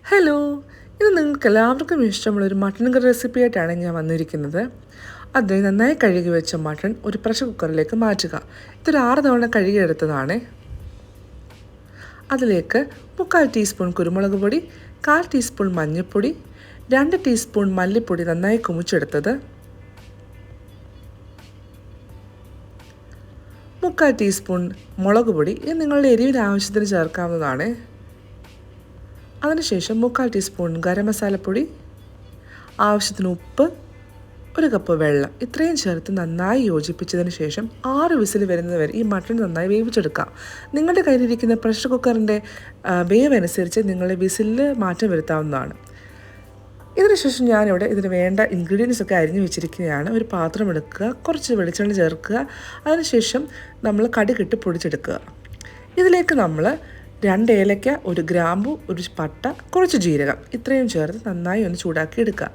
Hello, ഇത് നിങ്ങൾക്ക് എല്ലാവർക്കും ഇഷ്ടമുള്ളൊരു മട്ടൺ കറി റെസിപ്പി ആയിട്ടാണ് ഞാൻ വന്നിരിക്കുന്നത്. അത് നന്നായി കഴുകി വെച്ച മട്ടൺ ഒരു പ്രഷർ കുക്കറിലേക്ക് മാറ്റുക. ഇതൊരു 6 തവണ കഴുകിയെടുത്തതാണ്. അതിലേക്ക് 3/4 ടീസ്പൂൺ കുരുമുളക് പൊടി, 1/4 ടീസ്പൂൺ മഞ്ഞൾപ്പൊടി, 2 ടീസ്പൂൺ മല്ലിപ്പൊടി നന്നായി കുമിച്ചെടുത്തത്, 3/4 ടീസ്പൂൺ മുളക് പൊടി. ഇത് നിങ്ങളുടെ എരിവിന് ആവശ്യത്തിന് ചേർക്കാവുന്നതാണ്. അതിനുശേഷം 3/4 ടീസ്പൂൺ ഗരം മസാലപ്പൊടി, ആവശ്യത്തിന് ഉപ്പ്, 1 കപ്പ് വെള്ളം ഇത്രയും ചേർത്ത് നന്നായി യോജിപ്പിച്ചതിന് ശേഷം 6 വിസിൽ വരുന്നതുവരെ ഈ മട്ടൺ നന്നായി വേവിച്ചെടുക്കാം. നിങ്ങളുടെ കയ്യിലിരിക്കുന്ന പ്രഷർ കുക്കറിൻ്റെ വേവ് അനുസരിച്ച് നിങ്ങളുടെ വിസിലിൽ മാറ്റം വരുത്താവുന്നതാണ്. ഇതിനുശേഷം ഞാനിവിടെ ഇതിന് വേണ്ട ഇൻഗ്രീഡിയൻസ് ഒക്കെ അരിഞ്ഞു വെച്ചിരിക്കുകയാണ്. ഒരു പാത്രം എടുക്കുക, കുറച്ച് വെളിച്ചെണ്ണ ചേർക്കുക, അതിനുശേഷം നമ്മൾ കടുകിട്ട് പൊടിച്ചെടുക്കുക. ഇതിലേക്ക് നമ്മൾ 2 ഏലക്ക, 1 ഗ്രാമ്പു, 1 പട്ട, കുറച്ച് ജീരകം ഇത്രയും ചേർത്ത് നന്നായി ഒന്ന് ചൂടാക്കി എടുക്കുക.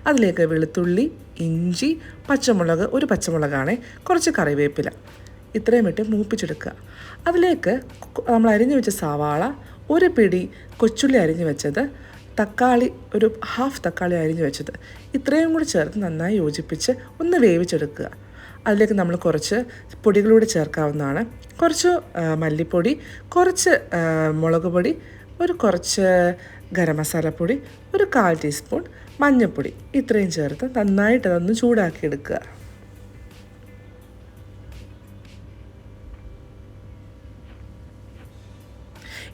അതിലേക്ക് വെളുത്തുള്ളി, ഇഞ്ചി, പച്ചമുളക്, 1 പച്ചമുളകാണ്, കുറച്ച് കറിവേപ്പില ഇത്രയും ഇട്ട് മൂപ്പിച്ചെടുക്കുക. അതിലേക്ക് നമ്മൾ അരിഞ്ഞു വെച്ച സവാള, 1 പിടി കൊച്ചുള്ളി അരിഞ്ഞു വെച്ചത്, തക്കാളി, ഒരു ഹാഫ് തക്കാളി അരിഞ്ഞു വെച്ചത് ഇത്രയും കൂടി ചേർത്ത് നന്നായി യോജിപ്പിച്ച് ഒന്ന് വേവിച്ചെടുക്കുക. അതിലേക്ക് നമ്മൾ കുറച്ച് പൊടികളൂടെ ചേർക്കാവുന്നതാണ്. കുറച്ച് മല്ലിപ്പൊടി, കുറച്ച് മുളക് പൊടി, കുറച്ച് ഗരം മസാലപ്പൊടി, 1/4 ടീസ്പൂൺ മഞ്ഞൾപ്പൊടി ഇത്രയും ചേർത്ത് നന്നായിട്ട് അതൊന്ന് ചൂടാക്കിയെടുക്കുക.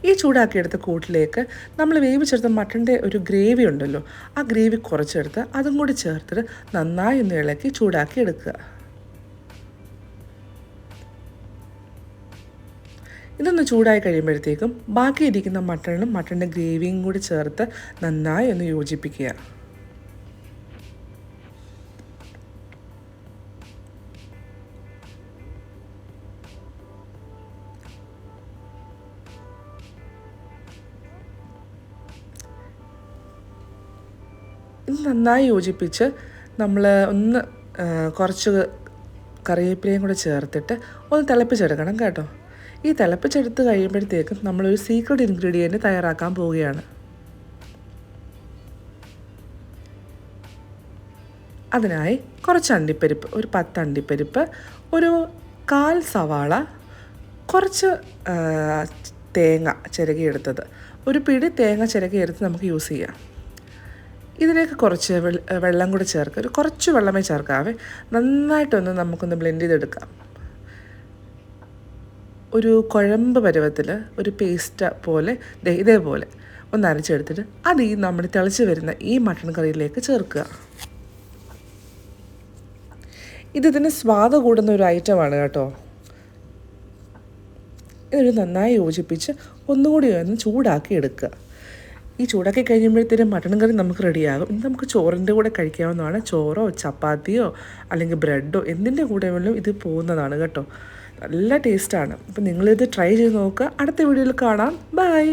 ഈ ചൂടാക്കിയെടുത്ത കൂട്ടിലേക്ക് നമ്മൾ വേവിച്ചെടുത്ത മട്ടൻ്റെ ഒരു ഗ്രേവി ഉണ്ടല്ലോ, ആ ഗ്രേവി കുറച്ചെടുത്ത് അതും കൂടി ചേർത്തിട്ട് നന്നായി ഒന്ന് ഇളക്കി ചൂടാക്കി എടുക്കുക. ഇതൊന്ന് ചൂടായി കഴിയുമ്പോഴത്തേക്കും ബാക്കിയിരിക്കുന്ന മട്ടണും മട്ടൻ്റെ ഗ്രേവിയും കൂടി ചേർത്ത് നന്നായി ഒന്ന് യോജിപ്പിക്കുക. ഇത് നന്നായി യോജിപ്പിച്ച് നമ്മൾ ഒന്ന് കുറച്ച് കറിവേപ്പിലയും കൂടെ ചേർത്തിട്ട് ഒന്ന് തിളപ്പിച്ചെടുക്കണം കേട്ടോ. ഈ തിളപ്പിച്ചെടുത്ത് കഴിയുമ്പോഴത്തേക്കും നമ്മളൊരു സീക്രട്ട് ഇൻഗ്രീഡിയൻറ്റ് തയ്യാറാക്കാൻ പോവുകയാണ്. അതിനായി കുറച്ച് അണ്ടിപ്പരിപ്പ്, ഒരു 10 അണ്ടിപ്പരിപ്പ്, 1/4 സവാള, കുറച്ച് തേങ്ങ ചിരകിയെടുത്തത്, 1 പിടി തേങ്ങ ചിരകിയെടുത്ത് നമുക്ക് യൂസ് ചെയ്യാം. ഇതിലേക്ക് കുറച്ച് വെള്ളം കൂടി ചേർക്കുക. കുറച്ച് വെള്ളമേ ചേർക്കാവേ. നന്നായിട്ടൊന്ന് നമുക്കൊന്ന് ബ്ലെൻഡ് ചെയ്തെടുക്കാം. ഒരു കുഴമ്പ് പരുവത്തിൽ ഒരു പേസ്റ്റ് പോലെ ഇതേപോലെ ഒന്ന് അരച്ചെടുത്തിട്ട് അത് നമ്മൾ തിളച്ച് വരുന്ന ഈ മട്ടൺ കറിയിലേക്ക് ചേർക്കുക. ഇതിന് സ്വാദ് കൂടുന്ന ഒരു ഐറ്റമാണ് കേട്ടോ. ഇതൊരു നന്നായി യോജിപ്പിച്ച് ഒന്നുകൂടി ഒന്ന് ചൂടാക്കി എടുക്കുക. ഈ ചൂടാക്കി കഴിയുമ്പോഴത്തേനും മട്ടൺ കറി നമുക്ക് റെഡിയാകും. ഇത് നമുക്ക് ചോറിൻ്റെ കൂടെ കഴിക്കാവുന്നതാണ്. ചോറോ ചപ്പാത്തിയോ അല്ലെങ്കിൽ ബ്രെഡോ എന്തിൻ്റെ കൂടെ വേണമെങ്കിലും ഇത് പോകുന്നതാണ് കേട്ടോ. നല്ല ടേസ്റ്റാണ്. അപ്പോൾ നിങ്ങളിത് ട്രൈ ചെയ്ത് നോക്കുക. അടുത്ത വീഡിയോയിൽ കാണാം. ബൈ.